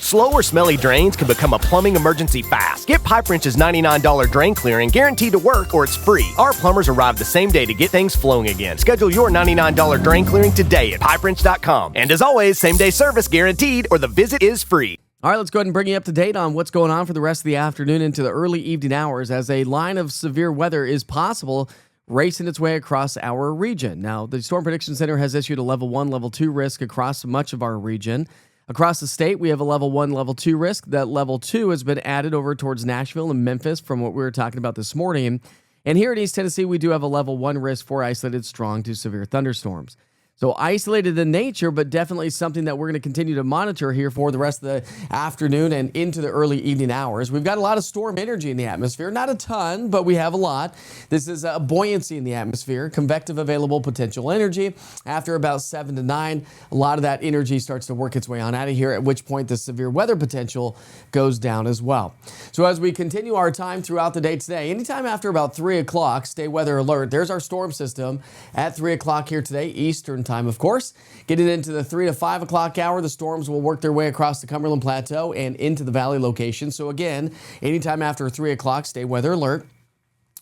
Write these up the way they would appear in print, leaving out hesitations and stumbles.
Slow or smelly drains can become a plumbing emergency fast. Get Pipe Wrench's $99 drain clearing guaranteed to work or it's free. Our plumbers arrive the same day to get things flowing again. Schedule your $99 drain clearing today at pipewrench.com. And as always, same-day service guaranteed or the visit is free. All right, let's go ahead and bring you up to date on what's going on for the rest of the afternoon into the early evening hours as a line of severe weather is possible racing its way across our region. Now, the Storm Prediction Center has issued a level 1, level 2 risk across much of our region. Across the state, we have a level 1, level 2 risk. That level 2 has been added over towards Nashville and Memphis from what we were talking about this morning. And here in East Tennessee, we do have a level 1 risk for isolated strong to severe thunderstorms. So isolated in nature, but definitely something that we're going to continue to monitor here for the rest of the afternoon and into the early evening hours. We've got a lot of storm energy in the atmosphere. Not a ton, but we have a lot. This is a buoyancy in the atmosphere, convective available potential energy. After about 7 to 9, a lot of that energy starts to work its way on out of here, at which point the severe weather potential goes down as well. So as we continue our time throughout the day today, anytime after about 3 o'clock, stay weather alert. There's our storm system at 3 o'clock here today, Eastern time, of course. Getting into the 3 to 5 o'clock hour, the storms will work their way across the Cumberland Plateau and into the valley location. So again, anytime after 3 o'clock, stay weather alert.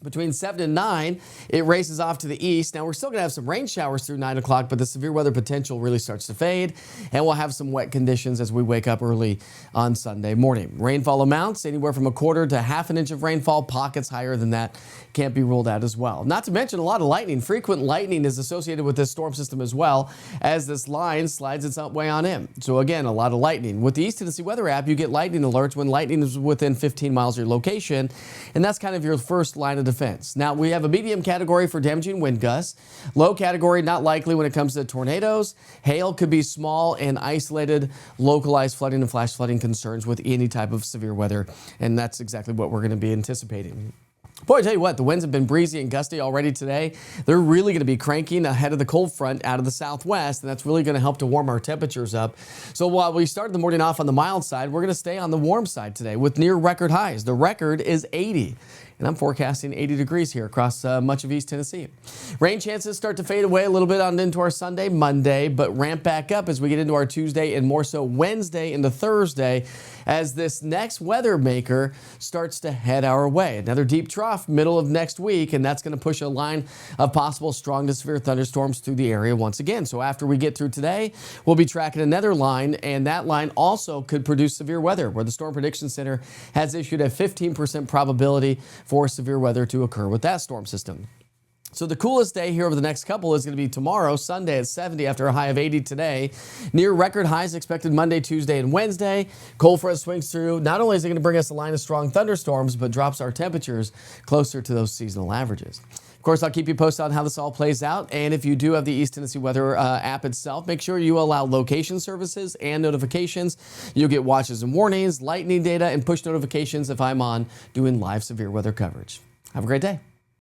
Between 7 and 9, it races off to the east. Now, we're still going to have some rain showers through 9 o'clock, but the severe weather potential really starts to fade, and we'll have some wet conditions as we wake up early on Sunday morning. Rainfall amounts anywhere from 1/4 to 1/2 inch of rainfall. Pockets higher than that can't be ruled out as well. Not to mention a lot of lightning. Frequent lightning is associated with this storm system as well as this line slides its way on in. So again, a lot of lightning. With the East Tennessee Weather app, you get lightning alerts when lightning is within 15 miles of your location, and that's kind of your first line of defense. Now, we have a medium category for damaging wind gusts. Low category, not likely when it comes to tornadoes. Hail could be small and isolated, localized flooding and flash flooding concerns with any type of severe weather, and that's exactly what we're going to be anticipating. Boy, I tell you what, the winds have been breezy and gusty already today. They're really going to be cranking ahead of the cold front out of the southwest, and that's really going to help to warm our temperatures up. So while we started the morning off on the mild side, we're going to stay on the warm side today with near record highs. The record is 80. And I'm forecasting 80 degrees here across much of East Tennessee. Rain chances start to fade away a little bit on into our Sunday, Monday, but ramp back up as we get into our Tuesday and more so Wednesday into Thursday as this next weather maker starts to head our way. Another deep trough middle of next week, and that's going to push a line of possible strong to severe thunderstorms through the area once again. So after we get through today, we'll be tracking another line, and that line also could produce severe weather, where the Storm Prediction Center has issued a 15% probability for severe weather to occur with that storm system. So the coolest day here over the next couple is going to be tomorrow, Sunday at 70 after a high of 80 today. Near record highs expected Monday, Tuesday, and Wednesday. Cold front swings through. Not only is it going to bring us a line of strong thunderstorms, but drops our temperatures closer to those seasonal averages. Of course, I'll keep you posted on how this all plays out. And if you do have the East Tennessee Weather app itself, make sure you allow location services and notifications. You'll get watches and warnings, lightning data, and push notifications if I'm on doing live severe weather coverage. Have a great day.